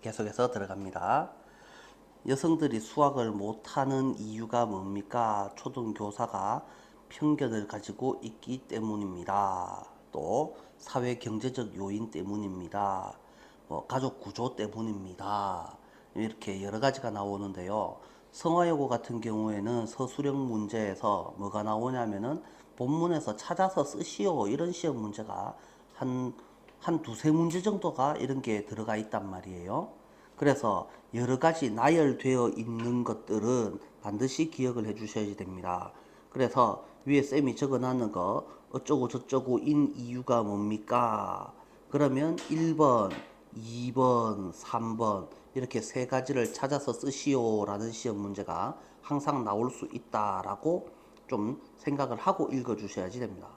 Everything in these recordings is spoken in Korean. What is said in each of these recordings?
계속해서 들어갑니다. 여성들이 수학을 못하는 이유가 뭡니까? 초등교사가 편견을 가지고 있기 때문입니다. 또 사회 경제적 요인 때문입니다. 가족 구조 때문입니다. 이렇게 여러 가지가 나오는데요. 성화여고 같은 경우에는 서술형 문제에서 뭐가 나오냐면은 본문에서 찾아서 쓰시오 이런 시험 문제가 한 두세 문제 정도가 이런 게 들어가 있단 말이에요. 그래서 여러 가지 나열되어 있는 것들은 반드시 기억을 해 주셔야 됩니다. 그래서 위에 쌤이 적어 놨는 거 어쩌고 저쩌고 인 이유가 뭡니까? 그러면 1번, 2번, 3번 이렇게 세 가지를 찾아서 쓰시오라는 시험 문제가 항상 나올 수 있다라고 좀 생각을 하고 읽어 주셔야지 됩니다.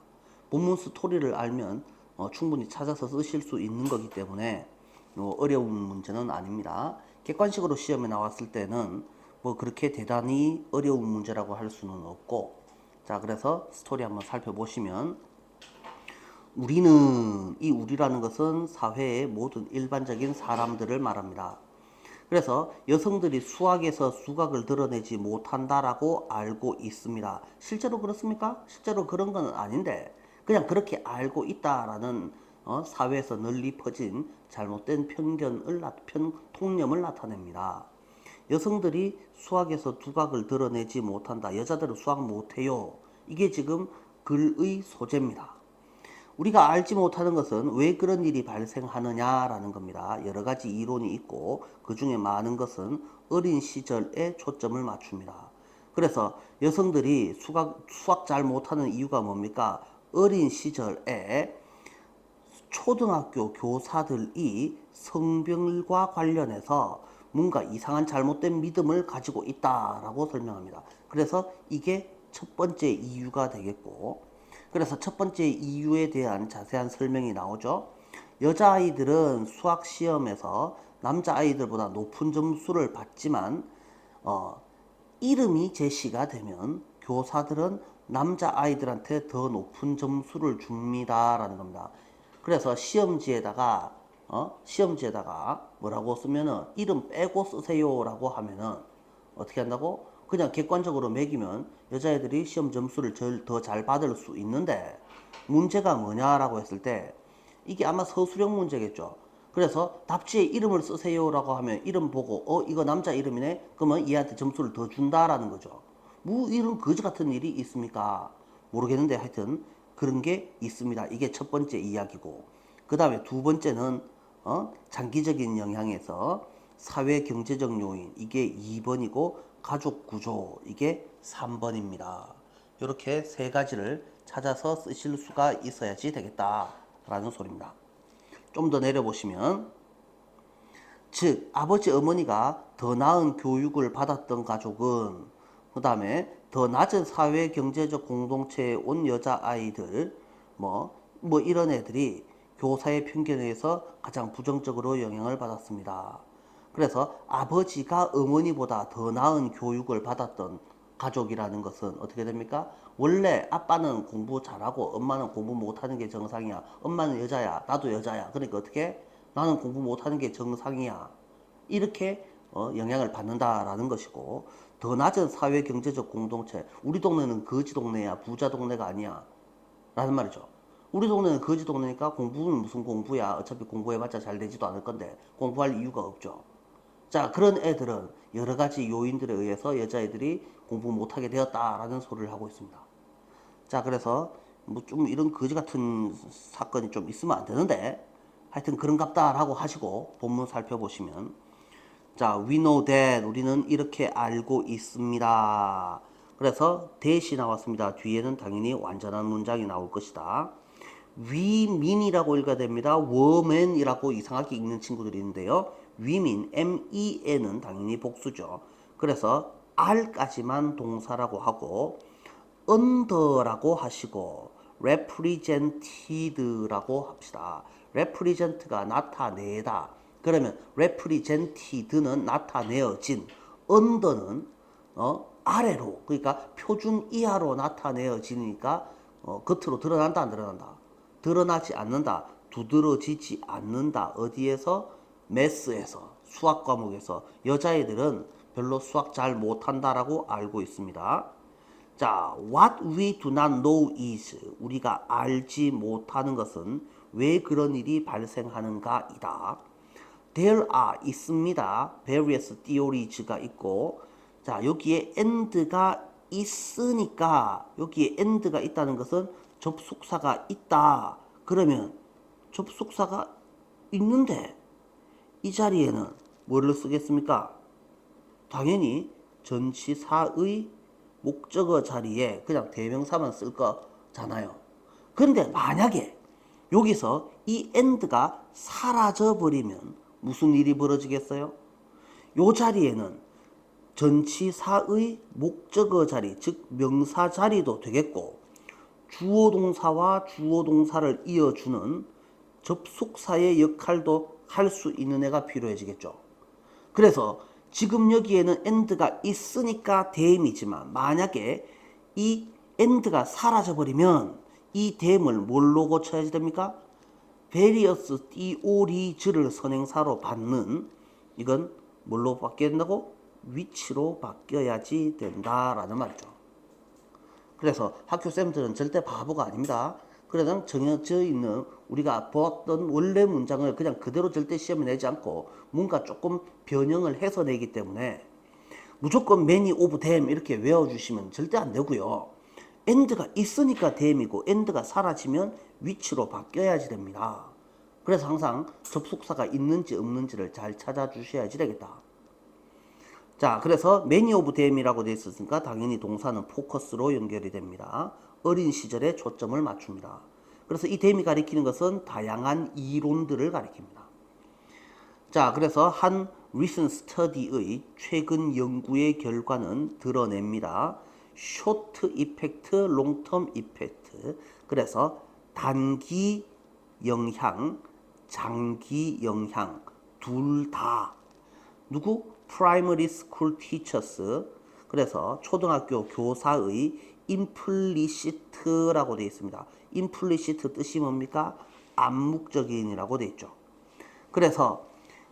본문 스토리를 알면 충분히 찾아서 쓰실 수 있는 거기 때문에 어려운 문제는 아닙니다. 객관식으로 시험에 나왔을 때는 뭐 그렇게 대단히 어려운 문제라고 할 수는 없고, 자, 그래서 스토리 한번 살펴보시면 우리는, 이 우리라는 것은 사회의 모든 일반적인 사람들을 말합니다. 그래서 여성들이 수학에서 수학을 드러내지 못한다라고 알고 있습니다. 실제로 그렇습니까? 실제로 그런 건 아닌데 그냥 그렇게 알고 있다라는 사회에서 널리 퍼진 잘못된 통념을 나타냅니다. 여성들이 수학에서 두각을 드러내지 못한다. 여자들은 수학 못해요. 이게 지금 글의 소재입니다. 우리가 알지 못하는 것은 왜 그런 일이 발생하느냐라는 겁니다. 여러 가지 이론이 있고 그 중에 많은 것은 어린 시절에 초점을 맞춥니다. 그래서 여성들이 수학 잘 못하는 이유가 뭡니까? 어린 시절에 초등학교 교사들이 성별과 관련해서 뭔가 이상한 잘못된 믿음을 가지고 있다라고 설명합니다. 그래서 이게 첫 번째 이유가 되겠고, 그래서 첫 번째 이유에 대한 자세한 설명이 나오죠. 여자아이들은 수학 시험에서 남자아이들보다 높은 점수를 받지만 이름이 제시가 되면 교사들은 남자아이들한테 더 높은 점수를 줍니다라는 겁니다. 그래서 시험지에다가 뭐라고 쓰면은 이름 빼고 쓰세요라고 하면은 어떻게 한다고? 그냥 객관적으로 매기면 여자애들이 시험 점수를 더 잘 받을 수 있는데 문제가 뭐냐라고 했을 때 이게 아마 서술형 문제겠죠. 그래서 답지에 이름을 쓰세요라고 하면 이름 보고 이거 남자 이름이네? 그러면 얘한테 점수를 더 준다라는 거죠. 뭐 이런 거지 같은 일이 있습니까? 모르겠는데 하여튼 그런 게 있습니다. 이게 첫 번째 이야기고, 그 다음에 두 번째는 장기적인 영향에서 사회 경제적 요인 이게 2번이고 가족 구조 이게 3번입니다. 이렇게 세 가지를 찾아서 쓰실 수가 있어야지 되겠다라는 소리입니다. 좀 더 내려보시면, 즉 아버지 어머니가 더 나은 교육을 받았던 가족은, 그 다음에 더 낮은 사회 경제적 공동체에 온 여자아이들 뭐 이런 애들이 교사의 편견에 의해서 가장 부정적으로 영향을 받았습니다. 그래서 아버지가 어머니보다 더 나은 교육을 받았던 가족이라는 것은 어떻게 됩니까? 원래 아빠는 공부 잘하고 엄마는 공부 못하는 게 정상이야. 엄마는 여자야. 나도 여자야. 그러니까 어떻게? 나는 공부 못하는 게 정상이야. 이렇게 영향을 받는다라는 것이고, 더 낮은 사회 경제적 공동체. 우리 동네는 거지 동네야. 부자 동네가 아니야. 라는 말이죠. 우리 동네는 거지 동네니까 공부는 무슨 공부야. 어차피 공부해봤자 잘 되지도 않을 건데 공부할 이유가 없죠. 자, 그런 애들은 여러 가지 요인들에 의해서 여자애들이 공부 못하게 되었다라는 소리를 하고 있습니다. 자, 그래서 뭐 좀 이런 거지 같은 사건이 좀 있으면 안 되는데 하여튼 그런갑다라고 하시고 본문 살펴보시면, 자, we know that 우리는 이렇게 알고 있습니다. 그래서 that이 나왔습니다. 뒤에는 당연히 완전한 문장이 나올 것이다. we mean이라고 읽어야 됩니다. woman이라고 이상하게 읽는 친구들이 있는데요. we mean, men은 당연히 복수죠. 그래서 r까지만 동사라고 하고 under라고 하시고 represented라고 합시다. represent가 나타내다. 그러면 represented는 나타내어진, under는 아래로, 그러니까 표준 이하로 나타내어지니까 겉으로 드러난다 안 드러난다? 드러나지 않는다. 두드러지지 않는다. 어디에서? 매스에서 수학 과목에서 여자애들은 별로 수학 잘 못한다라고 알고 있습니다. 자, what we do not know is 우리가 알지 못하는 것은 왜 그런 일이 발생하는가이다. There are 있습니다. various theories가 있고 자 여기에 and가 있으니까 여기에 and가 있다는 것은 접속사가 있다. 그러면 접속사가 있는데 이 자리에는 뭐를 쓰겠습니까? 당연히 전치사의 목적어 자리에 그냥 대명사만 쓸 거잖아요. 그런데 만약에 여기서 이 and가 사라져 버리면 무슨 일이 벌어지겠어요? 요 자리에는 전치사의 목적어 자리, 즉 명사 자리도 되겠고 주어 동사와 주어 동사를 이어주는 접속사의 역할도 할 수 있는 애가 필요해지겠죠. 그래서 지금 여기에는 and가 있으니까 대임이지만 만약에 이 and가 사라져 버리면 이 대임을 뭘로 고쳐야지 됩니까? various theories를 선행사로 받는 이건 뭘로 바뀌어야 된다고? 위치로 바뀌어야지 된다라는 말이죠. 그래서 학교쌤들은 절대 바보가 아닙니다. 그래서 정해져 있는 우리가 보았던 원래 문장을 그냥 그대로 절대 시험에 내지 않고 뭔가 조금 변형을 해서 내기 때문에 무조건 many of them 이렇게 외워주시면 절대 안 되고요. and가 있으니까 them이고 and가 사라지면 위치로 바뀌어야지 됩니다. 그래서 항상 접속사가 있는지 없는지를 잘 찾아주셔야지 되겠다. 자, 그래서 many of them이라고 되어 있으니까 당연히 동사는 포커스로 연결이 됩니다. 어린 시절에 초점을 맞춥니다. 그래서 이 them이 가리키는 것은 다양한 이론들을 가리킵니다. 자, 그래서 한 recent study의 최근 연구의 결과는 드러냅니다. short effect, long term effect. 그래서 단기 영향, 장기 영향 둘 다. 누구? primary school teachers. 그래서 초등학교 교사의 implicit라고 되어 있습니다. implicit 뜻이 뭡니까? 암묵적인이라고 되어 있죠. 그래서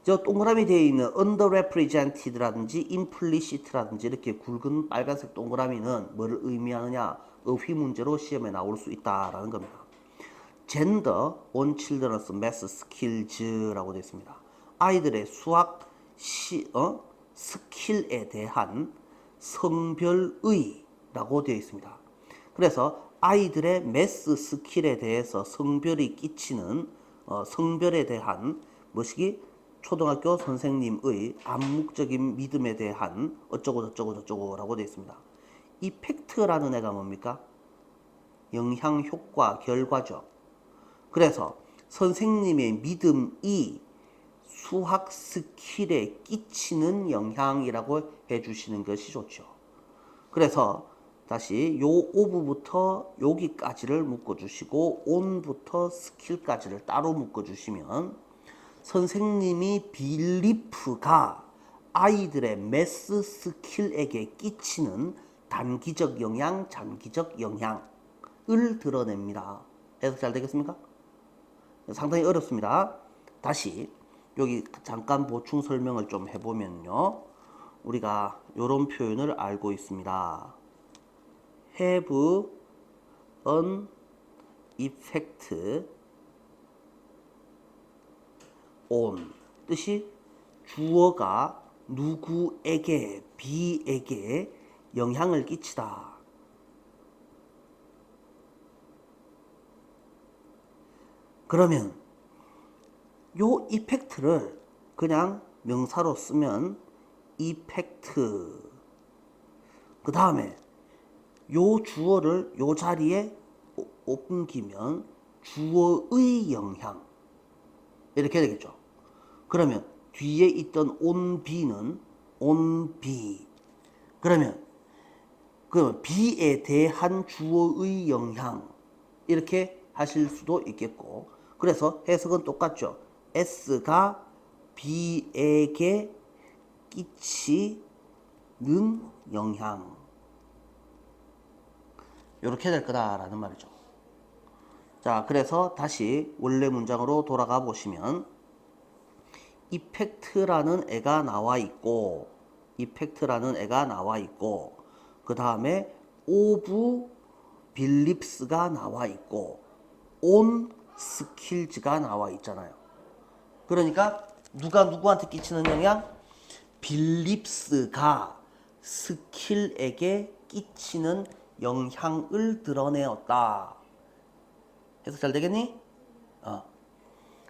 저 동그라미 되어 있는 underrepresented라든지 implicit라든지 이렇게 굵은 빨간색 동그라미는 뭐를 의미하느냐? 어휘 문제로 시험에 나올 수 있다라는 겁니다. gender on children's math skills라고 되어 있습니다. 아이들의 수학 스킬에 대한 성별의라고 되어 있습니다. 그래서 아이들의 매스 스킬에 대해서 성별이 끼치는 성별에 대한 뭐시기 초등학교 선생님의 암묵적인 믿음에 대한 어쩌고 저쩌고 저쩌고라고 되어 있습니다. 이펙트라는 애가 뭡니까? 영향, 효과, 결과죠. 그래서 선생님의 믿음이 수학 스킬에 끼치는 영향이라고 해주시는 것이 좋죠. 그래서 다시 요 오브부터 여기까지를 묶어주시고 on부터 스킬까지를 따로 묶어주시면 선생님이 빌리프가 아이들의 매스 스킬에게 끼치는 단기적 영향, 장기적 영향을 드러냅니다. 해석 잘 되겠습니까? 상당히 어렵습니다. 다시 여기 잠깐 보충 설명을 좀 해보면요. 우리가 이런 표현을 알고 있습니다. have an effect on 뜻이 주어가 누구에게 B에게 영향을 끼치다. 그러면 요 이펙트를 그냥 명사로 쓰면 이펙트. 그 다음에 요 주어를 요 자리에 옮기면 주어의 영향. 이렇게 되겠죠. 그러면 뒤에 있던 on B는 on B. 그러면 그 B에 대한 주어의 영향. 이렇게 하실 수도 있겠고. 그래서 해석은 똑같죠. S가 B에게 끼치는 영향. 이렇게 될 거다라는 말이죠. 자, 그래서 다시 원래 문장으로 돌아가 보시면 이펙트라는 애가 나와 있고, 이펙트라는 애가 나와 있고, 그 다음에 오브 빌립스가 나와 있고, 온 스킬즈가 나와 있잖아요. 그러니까 누가 누구한테 끼치는 영향? 빌립스가 스킬에게 끼치는 영향을 드러내었다. 해석 잘 되겠니?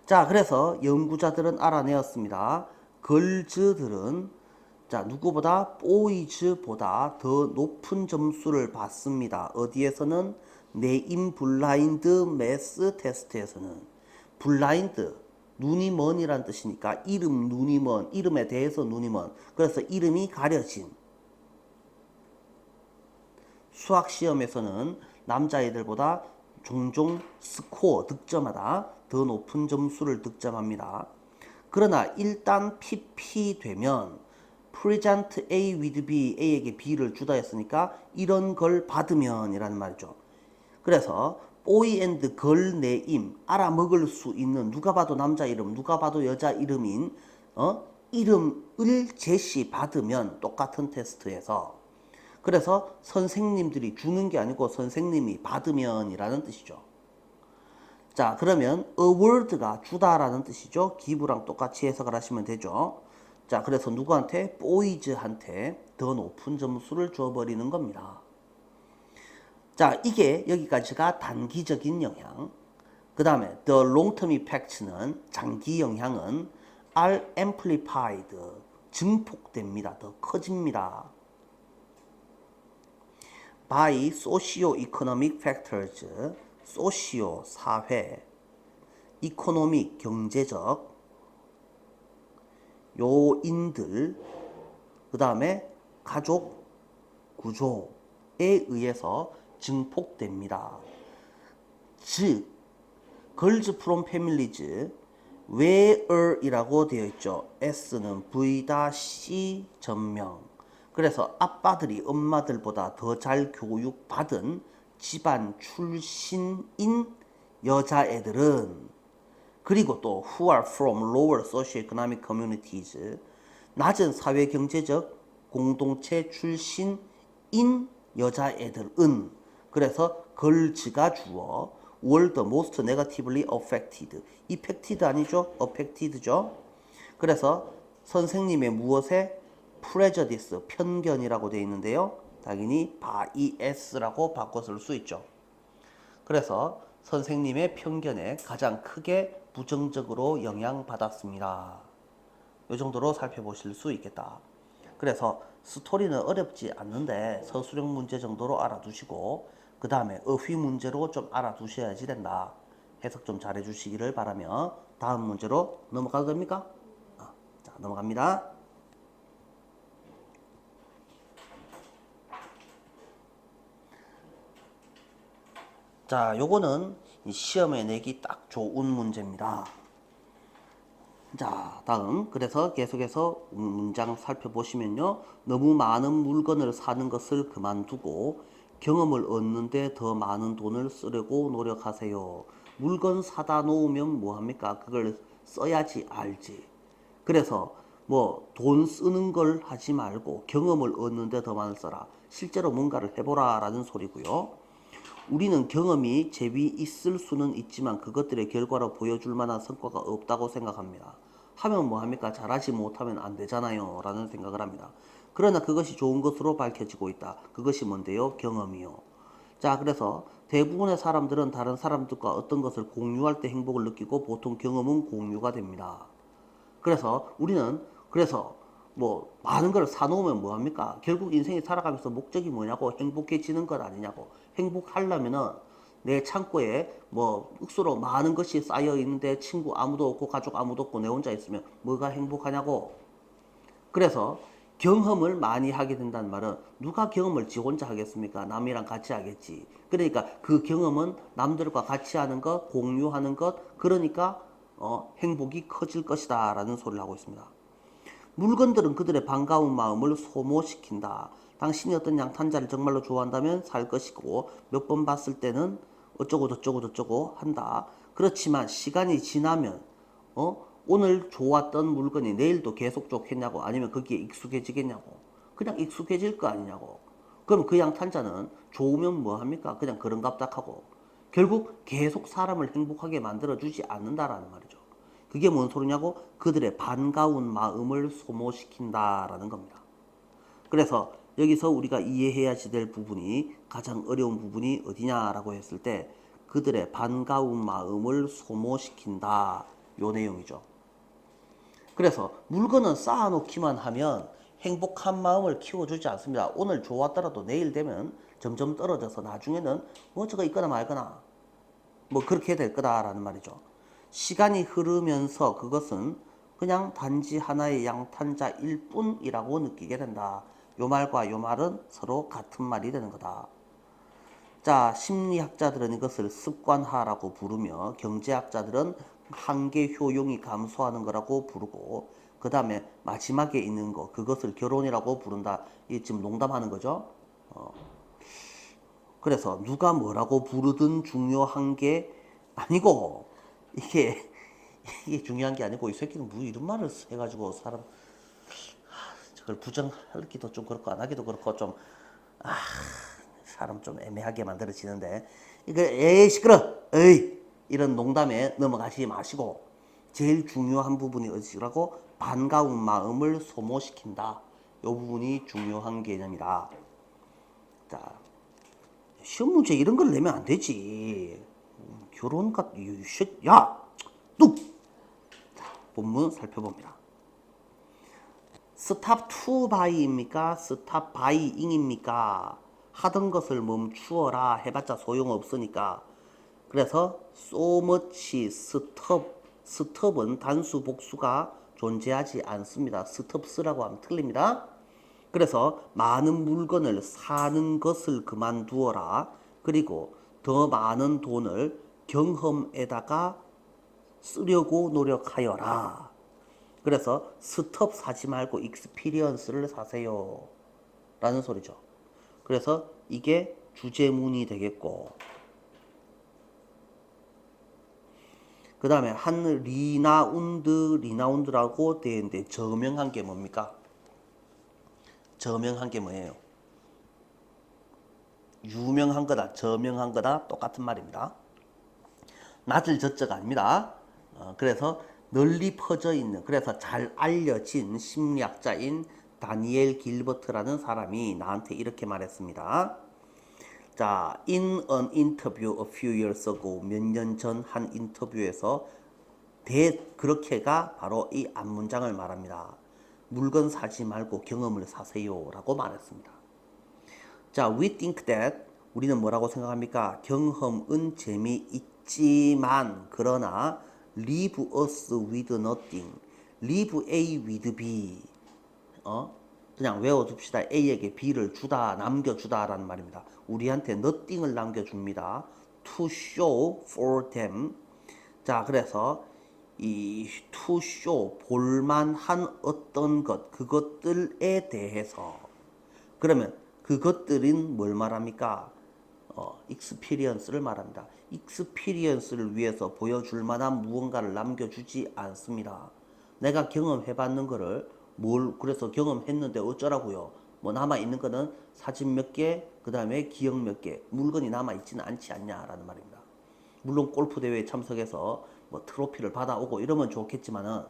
자, 그래서 연구자들은 알아내었습니다. 걸즈들은 자, 누구보다 보이즈보다 더 높은 점수를 받습니다. 어디에서는? 네임 블라인드 매스 테스트에서는. 블라인드, 눈이 먼이란 뜻이니까 이름 눈이 먼, 이름에 대해서 눈이 먼. 그래서 이름이 가려진. 수학 시험에서는 남자애들보다 종종 스코어, 득점하다 더 높은 점수를 득점합니다. 그러나 일단 PP 되면 present A with B, A에게 B를 주다 했으니까 이런 걸 받으면 이라는 말이죠. 그래서 boy and girl name, 알아먹을 수 있는, 누가 봐도 남자 이름, 누가 봐도 여자 이름인 이름을 제시 받으면 똑같은 테스트에서, 그래서 선생님들이 주는 게 아니고 선생님이 받으면 이라는 뜻이죠. 자, 그러면 award가 주다라는 뜻이죠. give랑 똑같이 해석을 하시면 되죠. 자, 그래서 누구한테? boys한테 더 높은 점수를 줘버리는 겁니다. 자, 이게 여기까지가 단기적인 영향. 그 다음에 the long-term effects는, 장기 영향은 are amplified, 증폭됩니다. 더 커집니다. by socio-economic factors, 소시오, 사회, 이코노믹, 경제적 요인들, 그 다음에 가족 구조에 의해서 증폭됩니다. 즉, girls from families, where이라고 되어 있죠. S는 V-C 전명. 그래서 아빠들이 엄마들보다 더 잘 교육받은 집안 출신인 여자애들은, 그리고 또 who are from lower socioeconomic communities, 낮은 사회 경제적 공동체 출신인 여자애들은, 그래서 걸즈가 주어 were the most negatively affected, affected 아니죠? affected죠? 그래서 선생님의 무엇에? prejudice, 편견이라고 되어 있는데요. 당연히 bias라고 바꿔 쓸 수 있죠. 그래서 선생님의 편견에 가장 크게 부정적으로 영향받았습니다. 이 정도로 살펴보실 수 있겠다. 그래서 스토리는 어렵지 않는데 서술형 문제 정도로 알아두시고 그 다음에 어휘 문제로 좀 알아두셔야지 된다. 해석 좀 잘해주시기를 바라며 다음 문제로 넘어가도 됩니까? 자, 넘어갑니다. 자, 요거는 시험에 내기 딱 좋은 문제입니다. 자, 다음. 그래서 계속해서 문장 살펴보시면요. 너무 많은 물건을 사는 것을 그만두고 경험을 얻는데 더 많은 돈을 쓰려고 노력하세요. 물건 사다 놓으면 뭐합니까? 그걸 써야지 알지. 그래서 뭐 돈 쓰는 걸 하지 말고 경험을 얻는데 더 많이 써라. 실제로 뭔가를 해보라 라는 소리고요. 우리는 경험이 재미있을 수는 있지만 그것들의 결과로 보여줄 만한 성과가 없다고 생각합니다. 하면 뭐합니까? 잘하지 못하면 안 되잖아요 라는 생각을 합니다. 그러나 그것이 좋은 것으로 밝혀지고 있다. 그것이 뭔데요? 경험이요. 자, 그래서 대부분의 사람들은 다른 사람들과 어떤 것을 공유할 때 행복을 느끼고 보통 경험은 공유가 됩니다. 그래서 우리는 뭐 많은 걸 사놓으면 뭐합니까? 결국 인생이 살아가면서 목적이 뭐냐고, 행복해지는 것 아니냐고. 행복하려면은 내 창고에 뭐 억수로 많은 것이 쌓여 있는데 친구 아무도 없고 가족 아무도 없고 내 혼자 있으면 뭐가 행복하냐고. 그래서 경험을 많이 하게 된다는 말은 누가 경험을 지 혼자 하겠습니까? 남이랑 같이 하겠지. 그러니까 그 경험은 남들과 같이 하는 것, 공유하는 것, 그러니까 행복이 커질 것이다 라는 소리를 하고 있습니다. 물건들은 그들의 반가운 마음을 소모시킨다. 당신이 어떤 양탄자를 정말로 좋아한다면 살 것이고 몇 번 봤을 때는 어쩌고 저쩌고 저쩌고 한다. 그렇지만 시간이 지나면 오늘 좋았던 물건이 내일도 계속 좋겠냐고, 아니면 거기에 익숙해지겠냐고. 그냥 익숙해질 거 아니냐고. 그럼 그 양탄자는 좋으면 뭐 합니까? 그냥 그런갑작하고 결국 계속 사람을 행복하게 만들어주지 않는다라는 말이죠. 그게 뭔 소리냐고? 그들의 반가운 마음을 소모시킨다라는 겁니다. 그래서 여기서 우리가 이해해야지 될 부분이, 가장 어려운 부분이 어디냐라고 했을 때 그들의 반가운 마음을 소모시킨다, 요 내용이죠. 그래서 물건은 쌓아놓기만 하면 행복한 마음을 키워주지 않습니다. 오늘 좋았더라도 내일 되면 점점 떨어져서 나중에는 뭐 저거 있거나 말거나 뭐 그렇게 될 거다라는 말이죠. 시간이 흐르면서 그것은 그냥 단지 하나의 양탄자일 뿐이라고 느끼게 된다. 요 말과 요 말은 서로 같은 말이 되는 거다. 자, 심리학자들은 이것을 습관화라고 부르며 경제학자들은 한계 효용이 감소하는 거라고 부르고, 그 다음에 마지막에 있는 거, 그것을 결혼이라고 부른다. 이 지금 농담하는 거죠. 그래서 누가 뭐라고 부르든 중요한 게 아니고, 이게 이게 중요한 게 아니고, 이 새끼는 뭐 이런 말을 해가지고 사람 저걸 부정하기도 좀 그렇고 안 하기도 그렇고 좀 사람 좀 애매하게 만들어지는데, 이거 에이 시끄러, 에이 이런 농담에 넘어가지 마시고, 제일 중요한 부분이 어디라고? 반가운 마음을 소모시킨다. 요 부분이 중요한 개념이다. 자, 시험 문제 이런 걸 내면 안 되지. 결혼 같, 야, 뚝. 자, 본문 살펴봅니다. 스탑 투 바이입니까? 스탑 바이잉입니까? 하던 것을 멈추어라 해봤자 소용없으니까. 그래서 so much stop, stop은 단수 복수가 존재하지 않습니다. stops라고 하면 틀립니다. 그래서 많은 물건을 사는 것을 그만두어라. 그리고 더 많은 돈을 경험에다가 쓰려고 노력하여라. 그래서 스톱 사지 말고 익스피리언스를 사세요 라는 소리죠. 그래서 이게 주제문이 되겠고, 그 다음에 한 리나운드라고 되어 있는데, 저명한 게 뭡니까? 저명한 게 뭐예요? 유명한 거다, 저명한 거다, 똑같은 말입니다. 낮을 젖자가 아닙니다. 그래서 널리 퍼져 있는, 그래서 잘 알려진 심리학자인 다니엘 길버트라는 사람이 나한테 이렇게 말했습니다. 자, in an interview a few years ago, 몇 년 전 한 인터뷰에서 그렇게가 바로 이 앞문장을 말합니다. 물건 사지 말고 경험을 사세요 라고 말했습니다. 자, we think that, 우리는 뭐라고 생각합니까? 경험은 재미있지만, 그러나 leave us with nothing, leave A with B, 그냥 외워둡시다. A에게 B를 주다, 남겨주다 라는 말입니다. 우리한테 nothing을 남겨줍니다. to show for them. 자, 그래서 이 to show, 볼만한 어떤 것, 그것들에 대해서. 그러면 그것들은 뭘 말합니까? experience를 말합니다. experience를 위해서 보여줄 만한 무언가를 남겨주지 않습니다. 내가 경험해봤는 거를 그래서 경험했는데 어쩌라고요? 뭐 남아있는 거는 사진 몇 개, 그 다음에 기억 몇 개, 물건이 남아있지는 않지 않냐라는 말입니다. 물론 골프 대회에 참석해서 뭐 트로피를 받아오고 이러면 좋겠지만은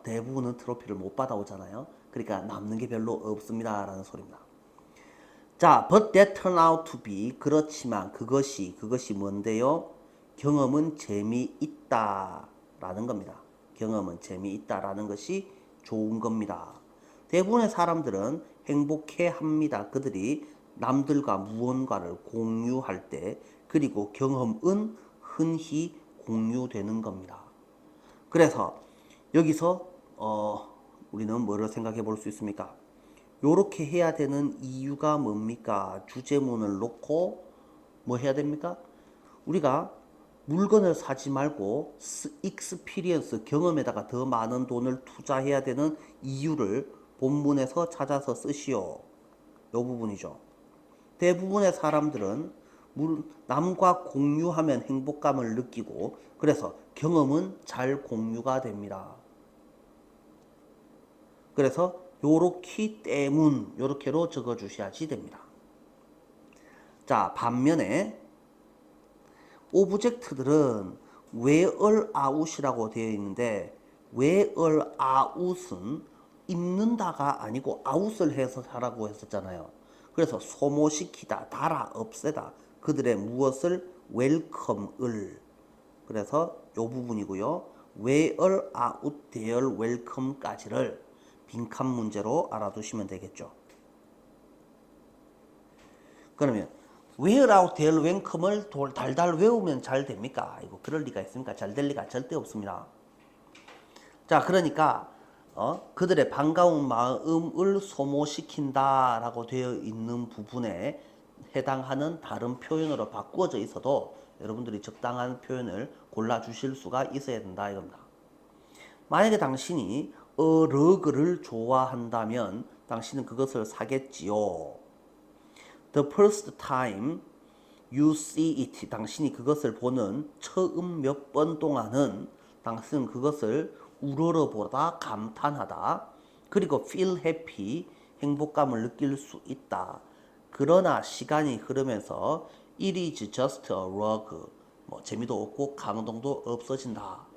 대부분은 트로피를 못 받아오잖아요. 그러니까 남는 게 별로 없습니다라는 소리입니다. 자, but that turned out to be, 그렇지만 그것이 뭔데요? 경험은 재미있다라는 겁니다. 경험은 재미있다라는 것이 좋은 겁니다. 대부분의 사람들은 행복해 합니다. 그들이 남들과 무언가를 공유할 때, 그리고 경험은 흔히 공유되는 겁니다. 그래서 여기서 우리는 뭐를 생각해 볼 수 있습니까? 요렇게 해야 되는 이유가 뭡니까? 주제문을 놓고 뭐 해야 됩니까? 우리가 물건을 사지 말고 익스피리언스, 경험에다가 더 많은 돈을 투자해야 되는 이유를 본문에서 찾아서 쓰시오. 요 부분이죠. 대부분의 사람들은 남과 공유하면 행복감을 느끼고 그래서 경험은 잘 공유가 됩니다. 그래서 요렇기 때문 요렇게로 적어 주셔야지 됩니다. 자, 반면에 오브젝트들은 where out이라고 되어 있는데 where out은 입는다가 아니고 out을 해서 하라고 했었잖아요. 그래서 소모시키다, 달아, 없애다. 그들의 무엇을 welcome을. 그래서 요 부분이고요. where out their welcome까지를 빈칸 문제로 알아두시면 되겠죠. 그러면 where out their welcome을 달달 외우면 잘 됩니까? 이거 그럴 리가 있습니까? 잘 될 리가 절대 없습니다. 자, 그러니까 그들의 반가운 마음을 소모시킨다 라고 되어 있는 부분에 해당하는 다른 표현으로 바꾸어져 있어도 여러분들이 적당한 표현을 골라주실 수가 있어야 된다 이겁니다. 만약에 당신이 러그를 좋아한다면 당신은 그것을 사겠지요. The first time you see it, 당신이 그것을 보는 처음 몇 번 동안은 당신은 그것을 우러러보다 감탄하다. 그리고 feel happy, 행복감을 느낄 수 있다. 그러나 시간이 흐르면서 it is just a rug, 재미도 없고 감동도 없어진다.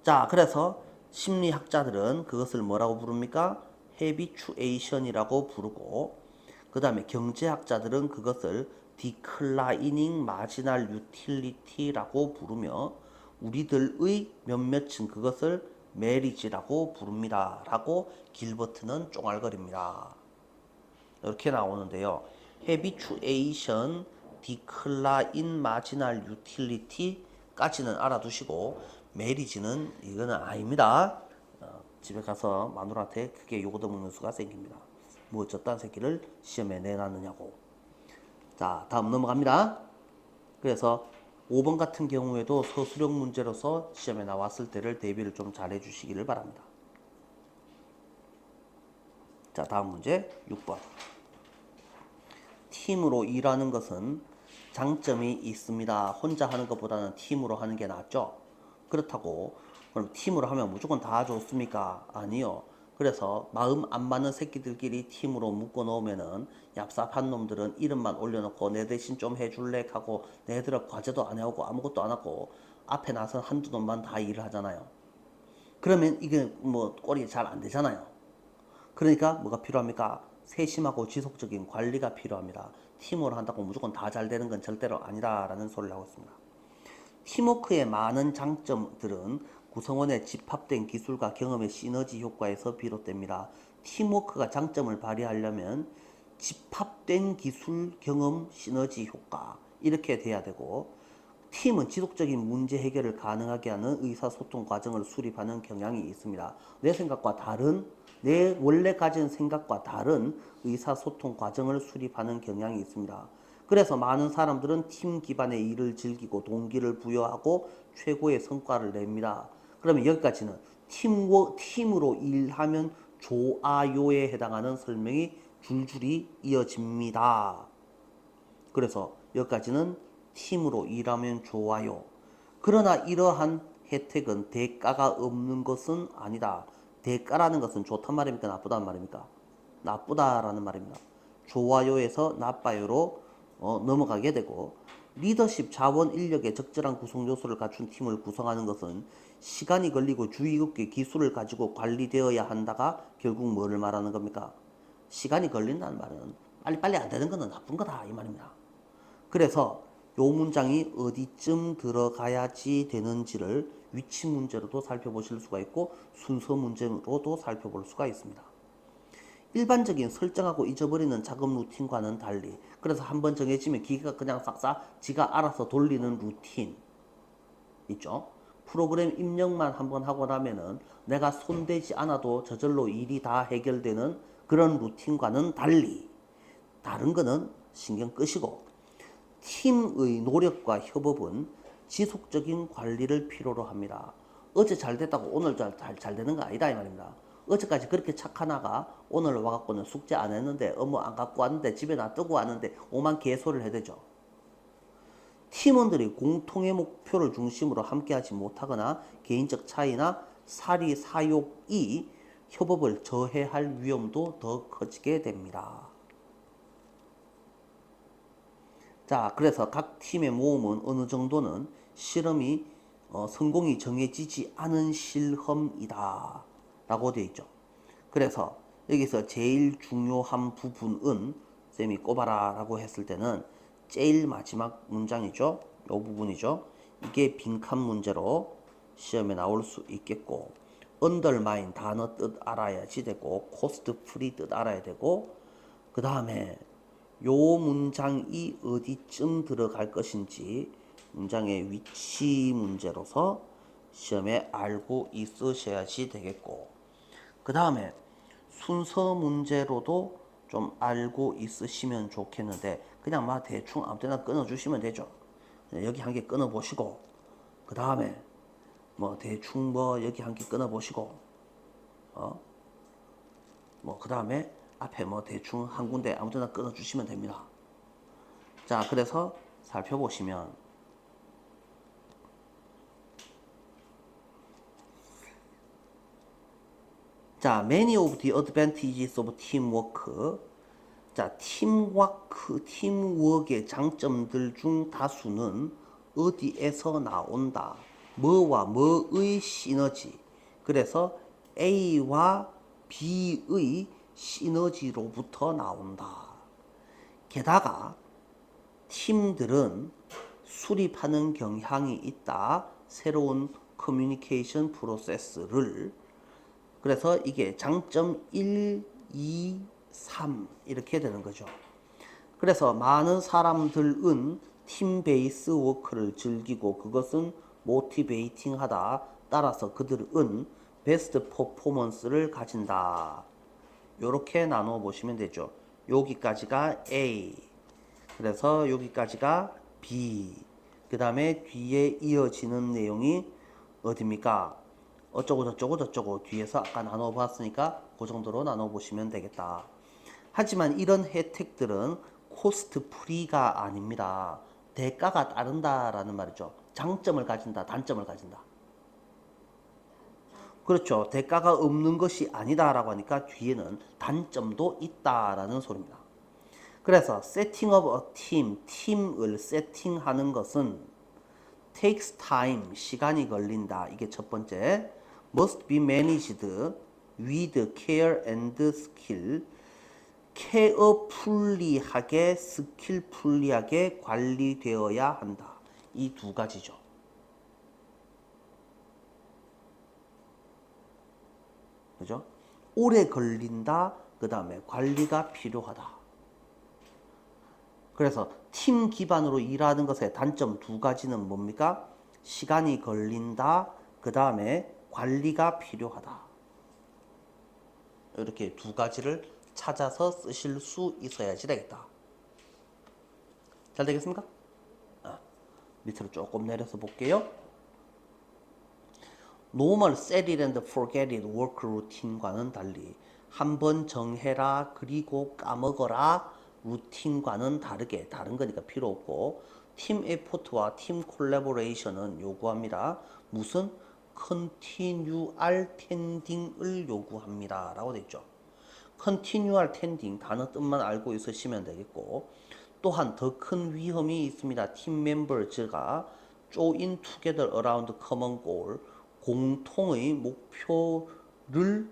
자, 그래서 심리학자들은 그것을 뭐라고 부릅니까? habituation이라고 부르고, 그 다음에 경제학자들은 그것을 declining marginal utility라고 부르며, 우리들의 몇몇은 그것을 marriage라고 부릅니다. 라고 길버트는 쫑알거립니다. 이렇게 나오는데요. habituation, decline marginal utility까지는 알아두시고 marriage는 이거는 아닙니다. 집에 가서 마누라한테 크게 욕 얻어먹는 수가 생깁니다. 뭐 저딴 새끼를 시험에 내놨느냐고. 자, 다음 넘어갑니다. 그래서 5번 같은 경우에도 서술형 문제로서 시험에 나왔을 때를 대비를 좀 잘 해주시기를 바랍니다. 자, 다음 문제 6번. 팀으로 일하는 것은 장점이 있습니다. 혼자 하는 것보다는 팀으로 하는 게 낫죠. 그렇다고 그럼 팀으로 하면 무조건 다 좋습니까? 아니요. 그래서 마음 안 맞는 새끼들끼리 팀으로 묶어 놓으면은 얍삽한 놈들은 이름만 올려놓고 내 대신 좀 해줄래 하고 내들은 과제도 안 해오고 아무것도 안 하고 앞에 나선 한두 놈만 다 일을 하잖아요. 그러면 이게 뭐 꼴이 잘 안 되잖아요. 그러니까 뭐가 필요합니까? 세심하고 지속적인 관리가 필요합니다. 팀으로 한다고 무조건 다 잘 되는 건 절대로 아니다라는 소리를 하고 있습니다. 팀워크의 많은 장점들은 구성원의 집합된 기술과 경험의 시너지 효과에서 비롯됩니다. 팀워크가 장점을 발휘하려면 집합된 기술, 경험, 시너지 효과 이렇게 돼야 되고, 팀은 지속적인 문제 해결을 가능하게 하는 의사소통 과정을 수립하는 경향이 있습니다. 내 원래 가진 생각과 다른 의사소통 과정을 수립하는 경향이 있습니다. 그래서 많은 사람들은 팀 기반의 일을 즐기고 동기를 부여하고 최고의 성과를 냅니다. 그러면 여기까지는 팀으로 일하면 좋아요에 해당하는 설명이 줄줄이 이어집니다. 그래서 여기까지는 팀으로 일하면 좋아요. 그러나 이러한 혜택은 대가가 없는 것은 아니다. 대가라는 것은 좋단 말입니까? 나쁘단 말입니까? 나쁘다라는 말입니다. 좋아요에서 나빠요로 넘어가게 되고, 리더십 자원 인력의 적절한 구성 요소를 갖춘 팀을 구성하는 것은 시간이 걸리고 주의 깊게 기술을 가지고 관리되어야 한다가 결국 뭐를 말하는 겁니까? 시간이 걸린다는 말은 빨리빨리 안 되는 것은 나쁜 거다 이 말입니다. 그래서 요 문장이 어디쯤 들어가야지 되는지를 위치 문제로도 살펴보실 수가 있고 순서 문제로도 살펴볼 수가 있습니다. 일반적인 설정하고 잊어버리는 작업 루틴과는 달리, 그래서 한번 정해지면 기계가 그냥 싹싹 지가 알아서 돌리는 루틴 있죠. 프로그램 입력만 한번 하고 나면은 내가 손대지 않아도 저절로 일이 다 해결되는 그런 루틴과는 달리, 다른 거는 신경 끄시고, 팀의 노력과 협업은 지속적인 관리를 필요로 합니다. 어제 잘 됐다고 오늘 잘 되는 거 아니다 이 말입니다. 어제까지 그렇게 착한 아가 오늘 와갖고는 숙제 안 했는데 업무 안 갖고 왔는데 집에 놔두고 왔는데 오만 개소리를 해대죠. 팀원들이 공통의 목표를 중심으로 함께하지 못하거나 개인적 차이나 사리 사욕이 협업을 저해할 위험도 더 커지게 됩니다. 자, 그래서 각 팀의 모험은 어느 정도는 실험이 성공이 정해지지 않은 실험이다 라고 되어 있죠. 그래서 여기서 제일 중요한 부분은 쌤이 꼽아라 라고 했을 때는 제일 마지막 문장이죠. 이 부분이죠. 이게 빈칸 문제로 시험에 나올 수 있겠고, undermine 단어 뜻 알아야지 되고, cost free 뜻 알아야 되고, 그 다음에 요 문장이 어디쯤 들어갈 것인지 문장의 위치 문제로서 시험에 알고 있으셔야지 되겠고, 그 다음에 순서 문제로도 좀 알고 있으시면 좋겠는데 그냥 막 대충 아무 때나 끊어주시면 되죠. 여기 한 개 끊어보시고, 그 다음에 뭐 대충 뭐 여기 한 개 끊어보시고, 뭐 그 다음에 앞에 뭐 대충 한 군데 아무 때나 끊어주시면 됩니다. 자, 그래서 살펴보시면 자, many of the advantages of teamwork. 자, 팀워크의 장점들 중 다수는 어디에서 나온다? 뭐와 뭐의 시너지. 그래서 A와 B의 시너지로부터 나온다. 게다가 팀들은 수립하는 경향이 있다. 새로운 커뮤니케이션 프로세스를. 그래서 이게 장점 1, 2, 3 이렇게 되는 거죠. 그래서 많은 사람들은 팀 베이스 워크를 즐기고 그것은 모티베이팅하다. 따라서 그들은 베스트 퍼포먼스를 가진다. 이렇게 나누어 보시면 되죠. 여기까지가 A, 그래서 여기까지가 B, 그 다음에 뒤에 이어지는 내용이 어딥니까? 어쩌고 저쩌고 저쩌고 뒤에서 아까 나눠 봤으니까 그 정도로 나눠 보시면 되겠다. 하지만 이런 혜택들은 코스트 프리가 아닙니다. 대가가 따른다라는 말이죠. 장점을 가진다, 단점을 가진다. 그렇죠. 대가가 없는 것이 아니다라고 하니까 뒤에는 단점도 있다라는 소리입니다. 그래서 setting up a team, 팀을 세팅하는 것은 takes time, 시간이 걸린다. 이게 첫 번째. must be managed with care and skill. 케어풀리하게, 스킬풀리하게 관리되어야 한다. 이 두 가지죠. 그죠? 오래 걸린다. 그 다음에 관리가 필요하다. 그래서 팀 기반으로 일하는 것의 단점 두 가지는 뭡니까? 시간이 걸린다. 그 다음에 관리가 필요하다. 이렇게 두 가지를 찾아서 쓰실 수 있어야지 되겠다. 잘 되겠습니까? 밑으로 조금 내려서 볼게요. Normal set it and forget it work routine과는 달리 한번 정해라 그리고 까먹어라 루틴과는 다르게, 다른 거니까 필요 없고, 팀 에포트와 팀 콜라보레이션은 요구합니다. 무슨? 컨티뉴얼 텐딩을 요구합니다 라고 되어 있죠. 컨티뉴얼 텐딩 단어 뜻만 알고 있으시면 되겠고, 또한 더 큰 위험이 있습니다. 팀 멤버즈가 join together around common goal, 공통의 목표를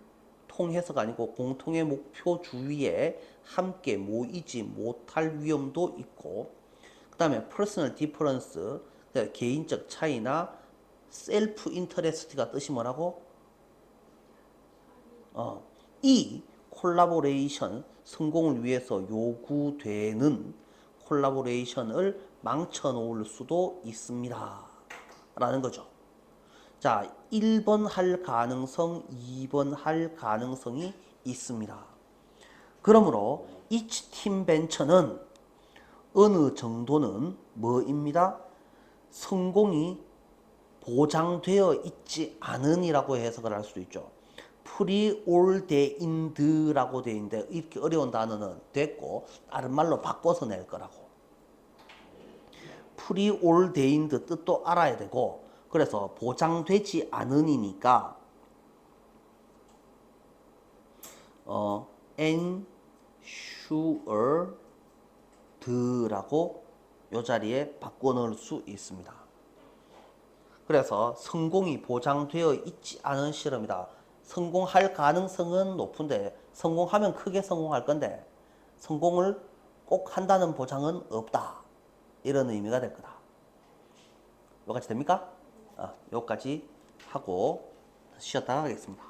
통해서가 아니고 공통의 목표 주위에 함께 모이지 못할 위험도 있고, 그 다음에 personal difference, 개인적 차이나 self interest가 뜻이 뭐라고? 이 콜라보레이션, 성공을 위해서 요구되는 콜라보레이션을 망쳐놓을 수도 있습니다 라는 거죠. 자, 1번 할 가능성, 2번 할 가능성이 있습니다. 그러므로 each team venture는 어느 정도는 뭐입니다? 성공이 보장되어 있지 않으니라고 해석을 할 수도 있죠. preordained라고 되어 있는데 이렇게 어려운 단어는 됐고 다른 말로 바꿔서 낼 거라고. preordained 뜻도 알아야 되고, 그래서 보장되지 않으니까 ensured라고 요 자리에 바꿔 넣을 수 있습니다. 그래서 성공이 보장되어 있지 않은 실험이다. 성공할 가능성은 높은데 성공하면 크게 성공할 건데 성공을 꼭 한다는 보장은 없다. 이런 의미가 될 거다. 여기까지 됩니까? 여기까지 하고 쉬었다 가겠습니다.